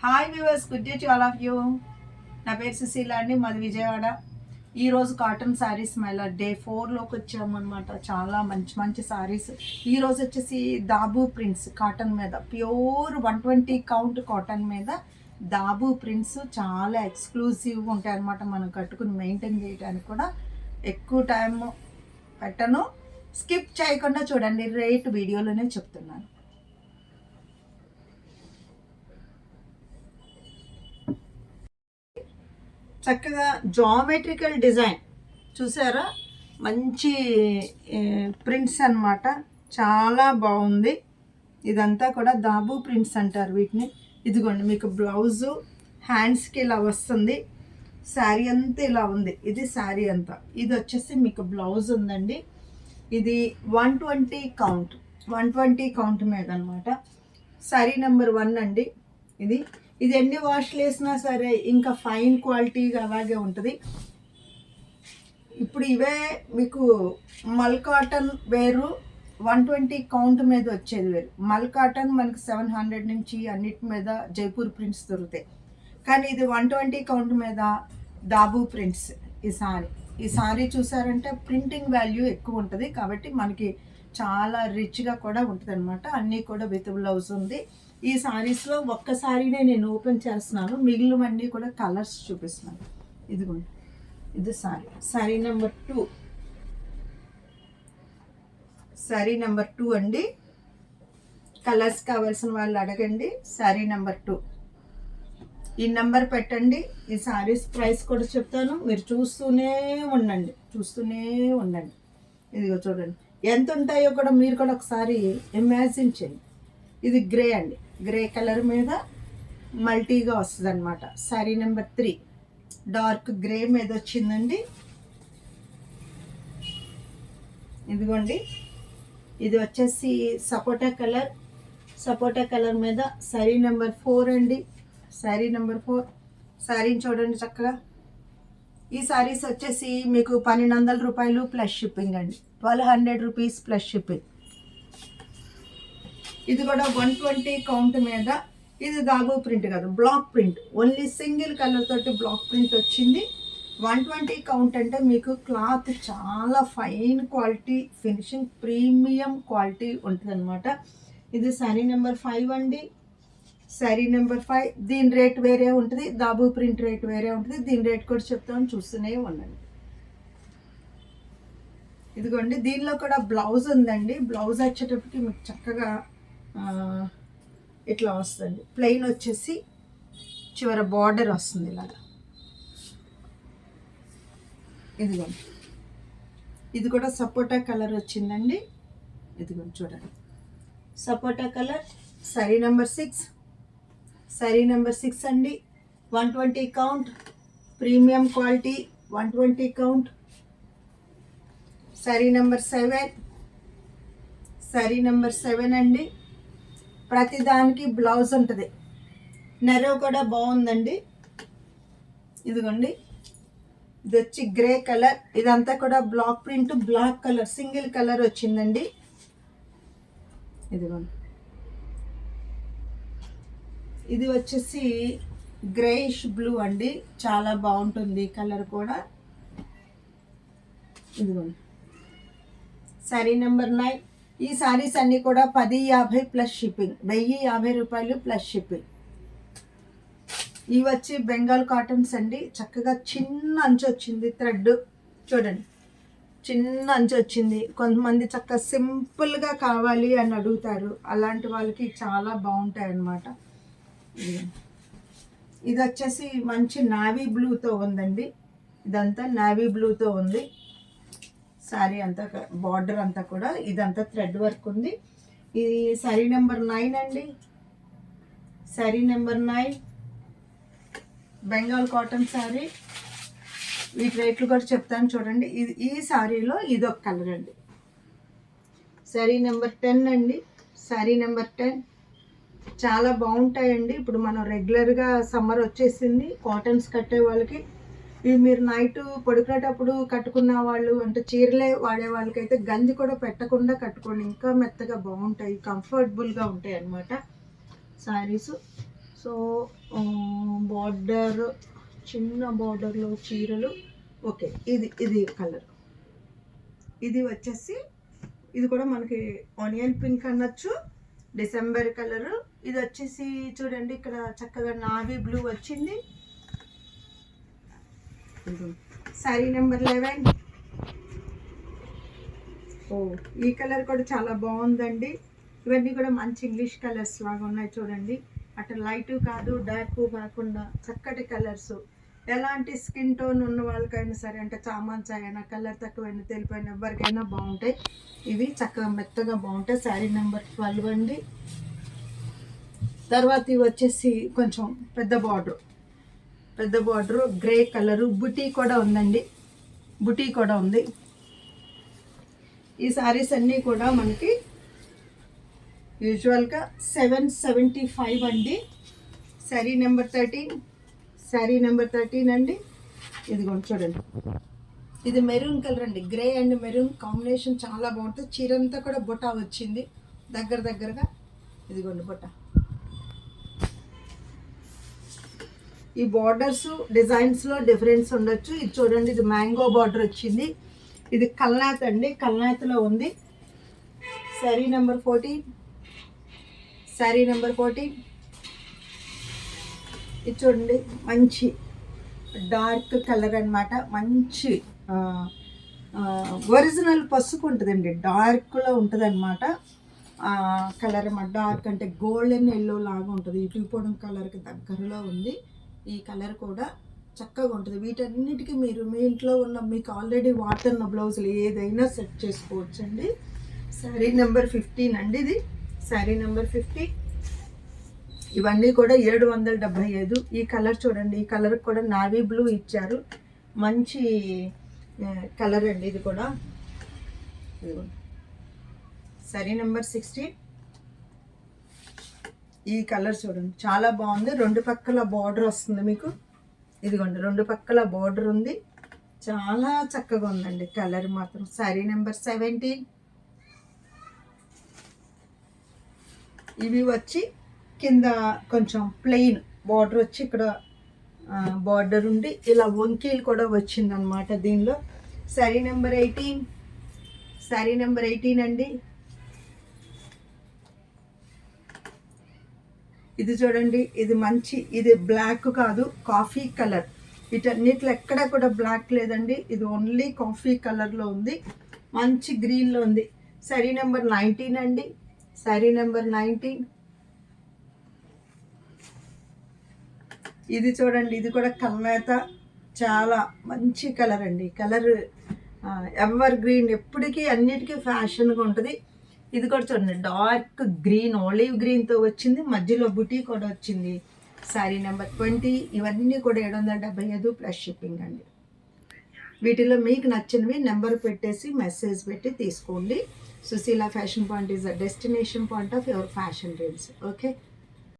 Hi viewers, good day to all of you. నా పేరు సుశీల అండి, మాది విజయవాడ. ఈరోజు కాటన్ శారీస్ మళ్ళీ డే 4లోకి వచ్చామన్నమాట. చాలా మంచి మంచి శారీస్. ఈరోజు వచ్చేసి దాబు ప్రింట్స్ కాటన్ మీద, ప్యూర్ 120 కౌంట్ కాటన్ మీద దాబు ప్రింట్స్ చాలా ఎక్స్క్లూజివ్గా ఉంటాయి అన్నమాట. మనం కట్టుకుని మెయింటైన్ చేయడానికి కూడా ఎక్కువ టైం పెట్టను. స్కిప్ చేయకుండా చూడండి, రేట్ వీడియోలోనే చెప్తున్నాను. చక్కగా జామెట్రికల్ డిజైన్ చూసారా, మంచి ప్రింట్స్ అన్నమాట. చాలా బాగుంది. ఇదంతా కూడా దాబు ప్రింట్స్ అంటారు వీటిని. ఇదిగోండి మీకు బ్లౌజు హ్యాండ్స్కి ఇలా వస్తుంది. శారీ అంతా ఇలా ఉంది. ఇది శారీ అంతా. ఇది వచ్చేసి మీకు బ్లౌజ్ ఉందండి. ఇది 120 కౌంట్, 120 కౌంట్ మీద అనమాట. శారీ నెంబర్ 1 అండి. ఇది ఎన్ని వాష్లు వేసినా సరే ఇంకా ఫైన్ క్వాలిటీగా అలాగే ఉంటుంది. ఇప్పుడు ఇవే మీకు మల్ కాటన్ వేరు, 120 కౌంట్ మీద వచ్చేది వేరు. మల్ కాటన్ మనకి 700 నుంచి అన్నిటి మీద జైపూర్ ప్రింట్స్ దొరుకుతాయి. కానీ ఇది 120 కౌంట్ మీద దాబు ప్రింట్స్. ఈ సారీ చూసారంటే ప్రింటింగ్ వాల్యూ ఎక్కువ ఉంటుంది కాబట్టి మనకి చాలా రిచ్గా కూడా ఉంటుంది అనమాట. అన్నీ కూడా విత్ బ్లౌజ్ ఉంది. ఈ సారీస్లో ఒక్క సారీనే నేను ఓపెన్ చేస్తున్నాను, మిగిలినవన్నీ కూడా కలర్స్ చూపిస్తున్నాను. ఇదిగోండి, ఇది సారీ నెంబర్ 2. సారీ నెంబర్ 2 అండి. కలర్స్ కావాల్సిన వాళ్ళు అడగండి. సారీ నెంబర్ 2 ఈ నెంబర్ పెట్టండి. ఈ సారీస్ ప్రైస్ కూడా చెప్తాను, మీరు చూస్తూనే ఉండండి. ఇదిగో చూడండి ఎంత ఉంటాయో కూడా మీరు కూడా ఒకసారి ఇమాజిన్ చేయండి. ఇది గ్రే అండి, గ్రే కలర్ మీద మల్టీగా వస్తుంది అనమాట. సారీ నెంబర్ 3 డార్క్ గ్రే మీద వచ్చిందండి. ఇదిగోండి, ఇది వచ్చేసి సపోటా కలర్ మీద సారీ నెంబర్ 4 అండి. సారీ నెంబర్ 4 సారీని చూడండి చక్కగా. ఈ సారీస్ వచ్చేసి మీకు 1200 రూపాయలు ప్లస్ షిప్పింగ్ అండి. 1200 రూపీస్ ప్లస్ షిప్పింగ్. ఇది కూడా 120 కౌంట్ మీద. ఇది దాబు ప్రింట్ కాదు, block print. Only single colour తోటి బ్లాక్ ప్రింట్ వచ్చింది. 120 కౌంట్ అంటే మీకు క్లాత్ చాలా fine quality, finishing premium quality ఉంటుంది అనమాట. ఇది సారీ నెంబర్ 5 అండి. సారీ నెంబర్ 5 దీని రేట్ వేరే ఉంటుంది, దాబు ప్రింట్ రేట్ వేరే ఉంటుంది. దీని రేట్ కూడా చెప్తాను, చూస్తూనే ఉండండి. ఇదిగోండి, దీనిలో కూడా బ్లౌజ్ ఉందండి. బ్లౌజ్ వచ్చేటప్పటికి మీకు చక్కగా ఇట్లా వస్తుంది. ప్లెయిన్ వచ్చేసి చివర బార్డర్ వస్తుంది ఇలాగా. ఇదిగోండి, ఇది కూడా సపోటా కలర్ వచ్చిందండి. ఇదిగోండి చూడండి, సపోటా కలర్. సారీ నెంబర్ 6 అండి. 120 count, premium quality, 120 count. Sorry number 7 అండి. ప్రతిదానికి బ్లౌజ్ ఉంటుంది. నెరవ్ కూడా బాగుందండి. ఇదిగోండి, ఇది వచ్చి గ్రే కలర్. ఇదంతా కూడా block print, black colour, single colour వచ్చిందండి. ఇదిగోండి, ఇది వచ్చేసి గ్రేయిష్ బ్లూ అండి. చాలా బాగుంటుంది కలర్ కూడా. ఇదిగోండి, సారీ నెంబర్ 9. ఈ సారీస్ అన్నీ కూడా 1050 ప్లస్ షిప్పింగ్, 1050 రూపాయలు ప్లస్ షిప్పింగ్. ఇవి వచ్చి బెంగాల్ కాటన్స్ అండి. చక్కగా చిన్న అంచు వచ్చింది, థ్రెడ్ చూడండి, చిన్న అంచు వచ్చింది. కొంతమంది చక్కగా సింపుల్గా కావాలి అని అడుగుతారు, అలాంటి వాళ్ళకి చాలా బాగుంటాయి అన్నమాట. ఇది వచ్చేసి మంచి నావీ బ్లూతో ఉందండి. ఇదంతా నావీ బ్లూతో ఉంది. శారీ అంతా బార్డర్ అంతా కూడా ఇదంతా థ్రెడ్ వర్క్ ఉంది. ఇది శారీ నెంబర్ 9 అండి. Sari number 9 Bengal cotton sari. వీటి రేట్లు కూడా చెప్తాను చూడండి. ఈ శారీలో ఇదొక కలర్ అండి. శారీ నెంబర్ 10 అండి. శారీ నెంబర్ 10 చాలా బాగుంటాయండి. ఇప్పుడు మనం రెగ్యులర్గా సమ్మర్ వచ్చేసింది, కాటన్స్ కట్టే వాళ్ళకి ఇవి మీరు నైట్ పడుకునేటప్పుడు కట్టుకున్న వాళ్ళు, అంటే చీరలే వాడే వాళ్ళకైతే గంజి కూడా పెట్టకుండా కట్టుకోండి, ఇంకా మెత్తగా బాగుంటాయి, కంఫర్టబుల్గా ఉంటాయి అన్నమాట శారీస్. సో బార్డర్, చిన్న బార్డర్లో చీరలు. ఓకే, ఇది కలర్. ఇది వచ్చేసి ఇది కూడా మనకి ఆనియన్ పింక్ అనొచ్చు, డిసెంబర్ కలరు. ఇది వచ్చేసి చూడండి ఇక్కడ చక్కగా నావీ బ్లూ వచ్చింది. శారీ నెంబర్ 11. ఓ, ఈ కలర్ కూడా చాలా బాగుందండి. ఇవన్నీ కూడా మంచి ఇంగ్లీష్ కలర్స్ లాగా ఉన్నాయి చూడండి. అటు లైట్ కాదు, డార్క్ కాకుండా చక్కటి కలర్స్. ఎలాంటి స్కిన్ టోన్ ఉన్న వాళ్ళకైనా సరే, అంటే చామంతి అయినా, కలర్ తక్కువైనా, తెలిపోయిన ఎవరికైనా బాగుంటాయి. ఇవి చక్కగా మెత్తగా బాగుంటాయి. శారీ నెంబర్ 12 అండి. తర్వాత ఇవి వచ్చేసి కొంచెం పెద్ద బార్డరు గ్రే కలరు, బుటీ కూడా ఉందండి, బుటీ కూడా ఉంది. ఈ శారీస్ అన్నీ కూడా మనకి యూజువల్గా 775 అండి. శారీ నెంబర్ 13 అండి. ఇదిగోండి చూడండి, ఇది మెరూన్ కలర్ అండి. గ్రే అండ్ మెరూన్ కాంబినేషన్ చాలా బాగుంటుంది. చీర అంతా కూడా బొటా వచ్చింది దగ్గరగా. ఇదిగోండి బొటా. ఈ బార్డర్స్ డిజైన్స్లో డిఫరెన్స్ ఉండొచ్చు. ఇది చూడండి, ఇది మ్యాంగో బార్డర్ వచ్చింది. ఇది కల్నాథ్ అండి, కల్నాథ్లో ఉంది. శారీ నెంబర్ 14. ఇది చూడండి, మంచి డార్క్ కలర్ అనమాట. మంచి ఒరిజినల్ పసుపు ఉంటుందండి, డార్క్లో ఉంటుంది అనమాట. కలర్ అన్నమాట. డార్క్ అంటే గోల్డెన్ ఎల్లో లాగా ఉంటుంది. ఇటుపోవడం కలర్కి దగ్గరలో ఉంది. ఈ కలర్ కూడా చక్కగా ఉంటుంది. వీటన్నిటికీ మీరు మీ ఇంట్లో ఉన్న మీకు ఆల్రెడీ వాడుతున్న బ్లౌజులు ఏదైనా సెట్ చేసుకోవచ్చండి. శారీ నెంబర్ 15 అండి. ఇది శారీ నెంబర్ 50. ఇవన్నీ కూడా 775. ఈ కలర్ చూడండి, ఈ కలర్ కూడా నావీ బ్లూ ఇచ్చారు. మంచి కలర్ అండి ఇది కూడా. శారీ నెంబర్ 16. ఈ కలర్ చూడండి, చాలా బాగుంది. రెండు పక్కల బార్డర్ వస్తుంది మీకు. ఇదిగోండి, రెండు పక్కల బార్డర్ ఉంది. చాలా చక్కగా ఉందండి కలర్ మాత్రం. శారీ నెంబర్ 17. ఇవి వచ్చి కింద కొంచెం ప్లెయిన్ బార్డర్ వచ్చి ఇక్కడ బార్డర్ ఉండి ఇలా వంకీలు కూడా వచ్చిందనమాట దీనిలో. శారీ నెంబర్ 18 అండి. ఇది చూడండి, ఇది మంచి, ఇది బ్లాక్ కాదు, కాఫీ కలర్. వీటన్నిటిలో ఎక్కడ కూడా బ్లాక్ లేదండి. ఇది ఓన్లీ కాఫీ కలర్లో ఉంది, మంచి గ్రీన్లో ఉంది. శారీ నెంబర్ 19 అండి. శారీ నెంబర్ 19. ఇది చూడండి, ఇది కూడా కల్నేత, చాలా మంచి కలర్ అండి. కలర్ ఎవర్ గ్రీన్, ఎప్పటికీ అన్నిటికీ ఫ్యాషన్గా ఉంటుంది. ఇది కూడా చూడండి, డార్క్ గ్రీన్, ఆలివ్ గ్రీన్తో వచ్చింది, మధ్యలో బుటీ కూడా వచ్చింది. శారీ నెంబర్ 20. ఇవన్నీ కూడా 775 ప్లస్ షిప్పింగ్ అండి. వీటిలో మీకు నచ్చినవి నెంబర్ పెట్టేసి మెసేజ్ పెట్టి తీసుకోండి. Sushila fashion point is the destination point of your fashion dreams. Okay.